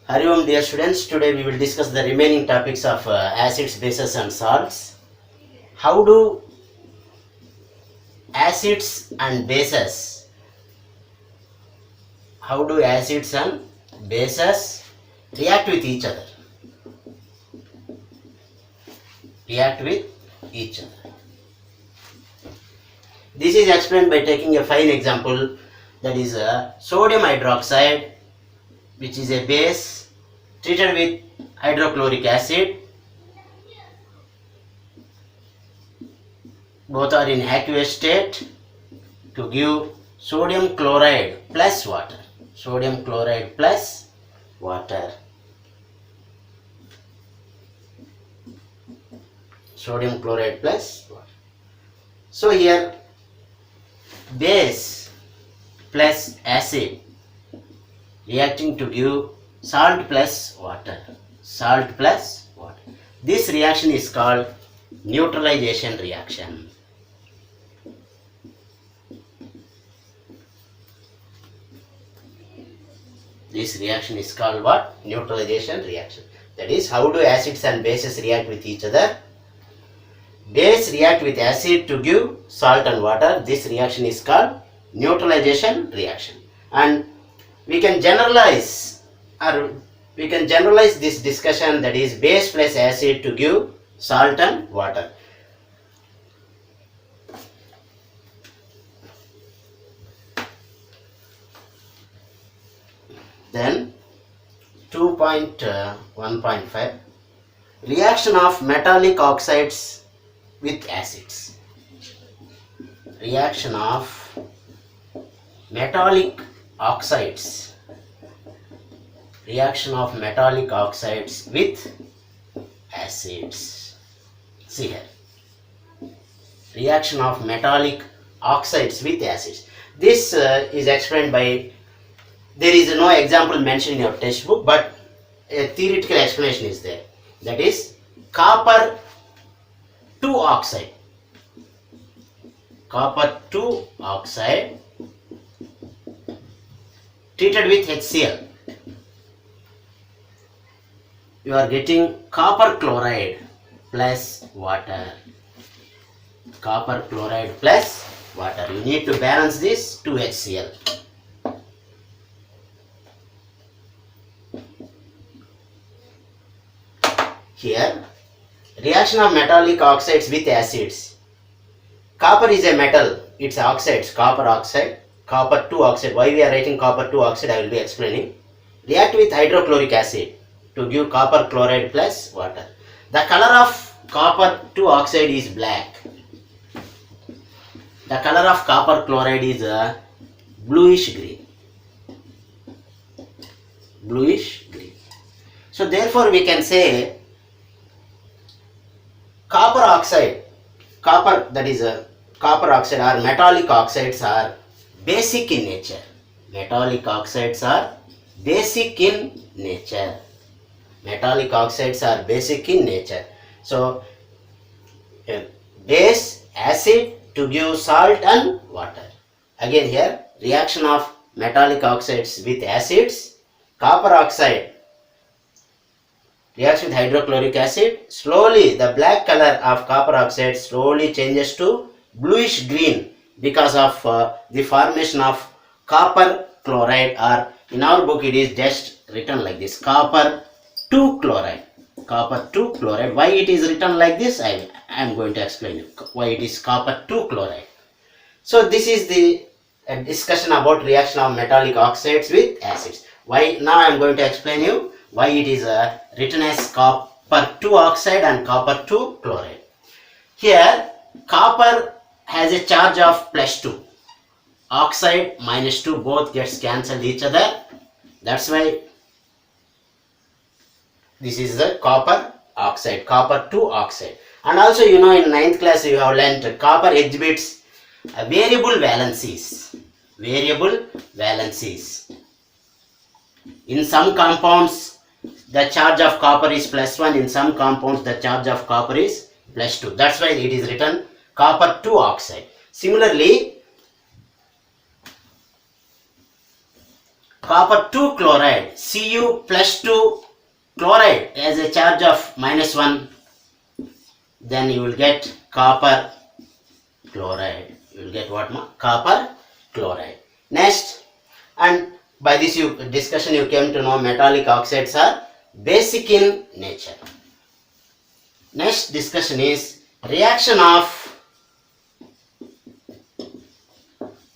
Hari Om dear students, today we will discuss the remaining topics of acids, bases and salts. How do acids and bases, react with each other? This is explained by taking a fine example, that is sodium hydroxide, which is a base, treated with hydrochloric acid. Both are in aqueous state to give sodium chloride plus water. Sodium chloride plus water. Sodium chloride plus water. So here base plus acid reacting to give salt plus water. Salt plus water. This reaction is called neutralization reaction. This reaction is called what? Neutralization reaction. That is, how do acids and bases react with each other? Base react with acid to give salt and water. This reaction is called neutralization reaction. And we can generalize this discussion, that is base plus acid to give salt and water. Then 2.1.5, reaction of metallic oxides with acids. Reaction of metallic oxides. Reaction of metallic oxides with acids. See here. Reaction of metallic oxides with acids. This is explained by, there is no example mentioned in your textbook, but a theoretical explanation is there. That is copper 2 oxide. Copper 2 oxide treated with HCl. You are getting copper chloride plus water. Copper chloride plus water. You need to balance this to HCl. Here, reaction of metallic oxides with acids. Copper is a metal, its oxides, copper oxide, copper 2 oxide. Why we are writing copper 2 oxide, I will be explaining. React with hydrochloric acid to give copper chloride plus water. The color of copper 2 oxide is black. The color of copper chloride is bluish green. Bluish green. So therefore we can say copper oxide, copper oxide or metallic oxides are basic in nature. Metallic oxides are basic in nature. Metallic oxides are basic in nature. So base, acid to give salt and water. Again here, reaction of metallic oxides with acids. Copper oxide reacts with hydrochloric acid. Slowly the black color of copper oxide slowly changes to bluish green because of the formation of copper chloride, or in our book it is just written like this, copper 2 chloride. Copper 2 chloride. Why it is written like this, I am going to explain you why it is copper 2 chloride. So this is the discussion about reaction of metallic oxides with acids. Why now I am going to explain you why it is written as copper 2 oxide and copper 2 chloride. Here copper has a charge of +2. Oxide -2 both gets cancelled each other. That's why this is the copper oxide, copper 2 oxide. And also in 9th class you have learnt copper exhibits variable valencies. Variable valencies. In some compounds the charge of copper is +1, in some compounds the charge of copper is +2. That's why it is written copper 2 oxide. Similarly, copper 2 chloride, Cu+2 chloride has a charge of -1, then you will get copper chloride. You will get what? Copper chloride. Next, and by this discussion you came to know metallic oxides are basic in nature. Next discussion is reaction of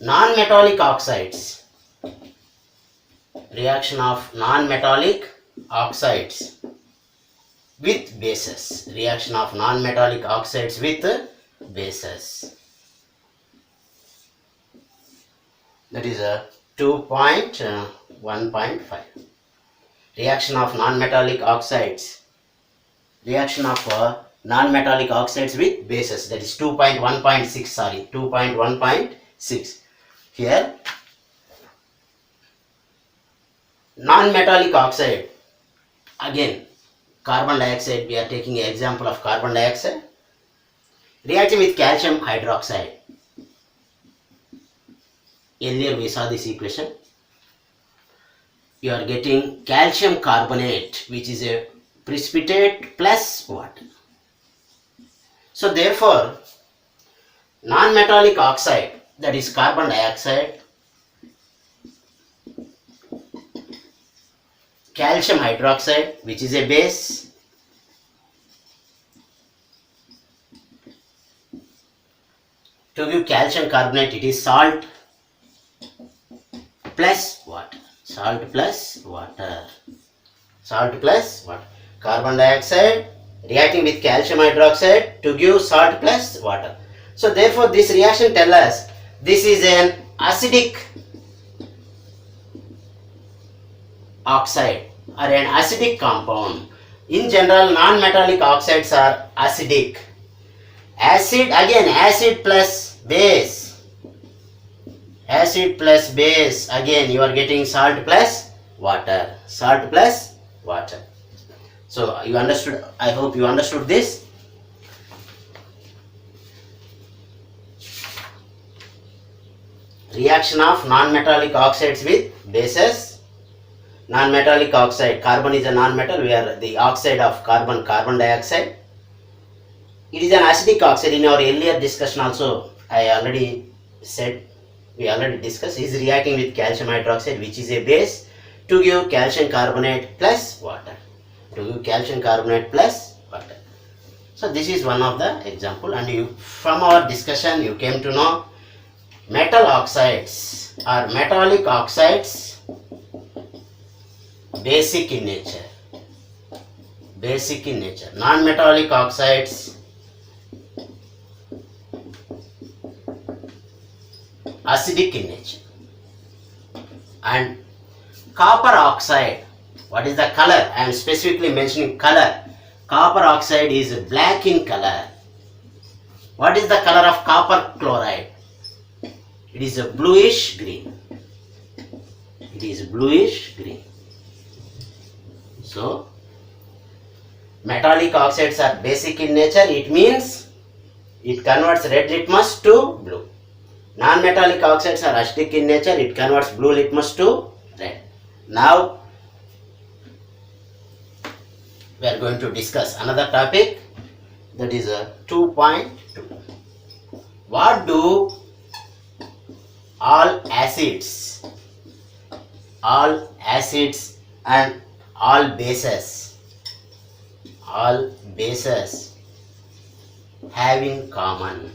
non-metallic oxides. Reaction of non-metallic oxides with bases. Reaction of non-metallic oxides with bases. That is a 2.1.5. Reaction of non-metallic oxides. Reaction of non-metallic oxides with bases. That is 2.1.6. Sorry, 2.1.6. Here, non-metallic oxide. Again, carbon dioxide. We are taking an example of carbon dioxide. Reacting with calcium hydroxide. Earlier we saw this equation. You are getting calcium carbonate, which is a precipitate plus water. So therefore, non-metallic oxide, that is carbon dioxide, calcium hydroxide, which is a base, to give calcium carbonate, it is salt plus water. Salt plus water. Salt plus water. Carbon dioxide reacting with calcium hydroxide to give salt plus water. So therefore this reaction tells us this is an acidic oxide or an acidic compound. In general, non-metallic oxides are acidic. Acid, again acid plus base. Acid plus base, again you are getting salt plus water. Salt plus water. So you understood, I hope you understood this. Reaction of non-metallic oxides with bases. Non-metallic oxide, carbon is a non-metal, where the oxide of carbon, carbon dioxide. It is an acidic oxide. In our earlier discussion also, I already said, we already discussed, is reacting with calcium hydroxide, which is a base, to give calcium carbonate plus water. To give calcium carbonate plus water. So this is one of the example, and from our discussion you came to know metal oxides or metallic oxides basic in nature. Basic in nature. Non-metallic oxides acidic in nature. And copper oxide, what is the color? I am specifically mentioning color. Copper oxide is black in color. What is the color of copper chloride? It is a bluish green. It is bluish green. So, metallic oxides are basic in nature. It means it converts red litmus to blue. Non-metallic oxides are acidic in nature. It converts blue litmus to red. Now, we are going to discuss another topic, that is a 2.2. What do all acids and all bases have in common?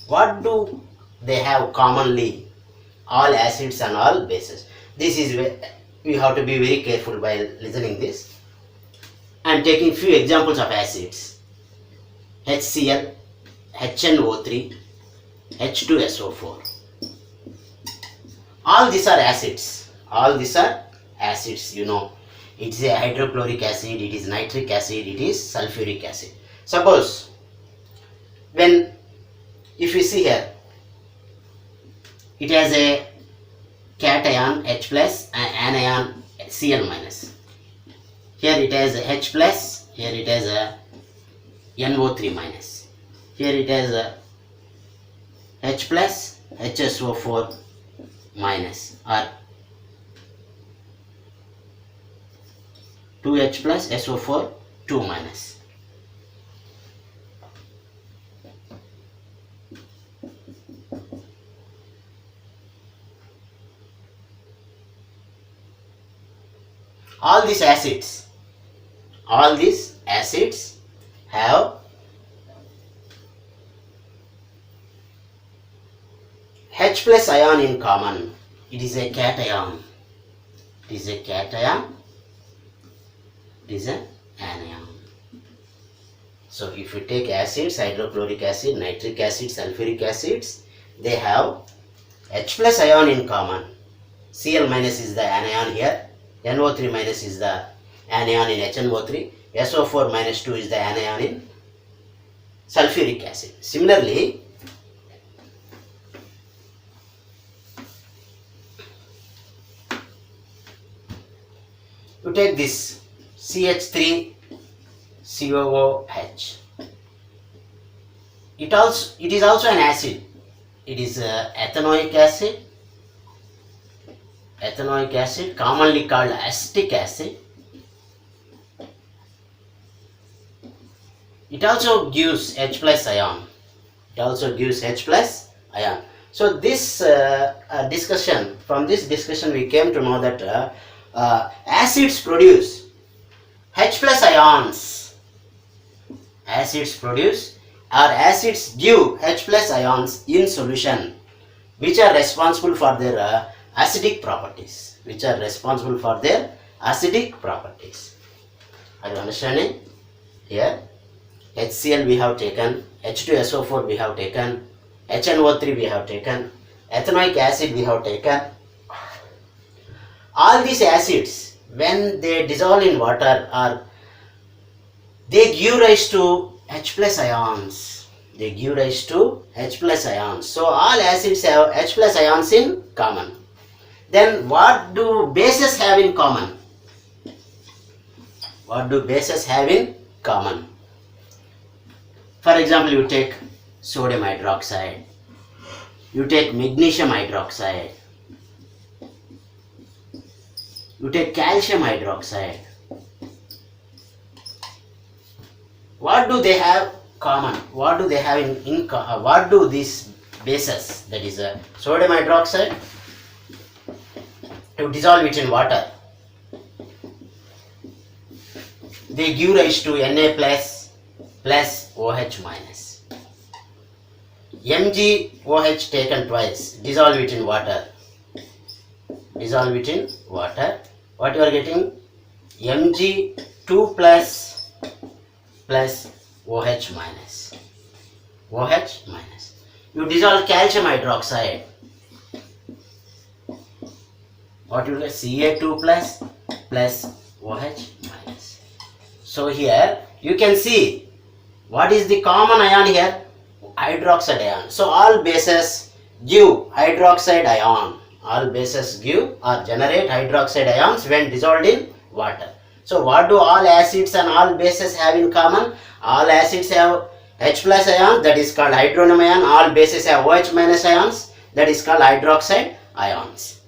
What do they have commonly? All acids and all bases. This is where we have to be very careful while listening this. I am taking few examples of acids. HCl, HNO3, H2SO4. All these are acids. All these are acids, you know. It's a hydrochloric acid, it is nitric acid, it is sulfuric acid. Suppose when, if you see here, it has a cation H plus and anion Cl minus. Here it has a H plus, here it has a NO3 minus. Here it has a H plus, HSO4 minus, or 2H plus SO4 2 minus. All these acids have H plus ion in common. It is a cation. It is a cation. It is an anion. So if you take acids, hydrochloric acid, nitric acid, sulfuric acids, they have H plus ion in common. Cl minus is the anion here. NO3 minus is the anion in HNO3. SO4 minus 2 is the anion in sulfuric acid. Similarly, you take this CH3 COOH. It is also an acid. It is ethanoic acid. Ethanoic acid, commonly called acetic acid. It also gives H plus ion. It also gives H plus ion. So this discussion, from this discussion we came to know that acids produce H plus ions. Acids produce, or acids give H plus ions in solution, which are responsible for their acidic properties. Are you understanding? Here HCl we have taken, H2SO4 we have taken, HNO3 we have taken, ethanoic acid we have taken. All these acids, when they dissolve in water, or they give rise to H plus ions. So all acids have H plus ions in common. Then what do bases have in common? For example, you take sodium hydroxide, you take magnesium hydroxide, you take calcium hydroxide. What do they have common? What do they have in what do these bases, that is sodium hydroxide, to dissolve it in water, they give rise to Na plus OH minus. MgOH taken twice, dissolve it in water. What you are getting? Mg2 plus OH minus. You dissolve calcium hydroxide. What you get? Ca2 plus OH minus. So here you can see what is the common ion here? Hydroxide ion. So all bases give hydroxide ion. All bases give or generate hydroxide ions when dissolved in water. So what do all acids and all bases have in common? All acids have H plus ion, that is called hydronium ion. All bases have OH minus ions, that is called hydroxide ions.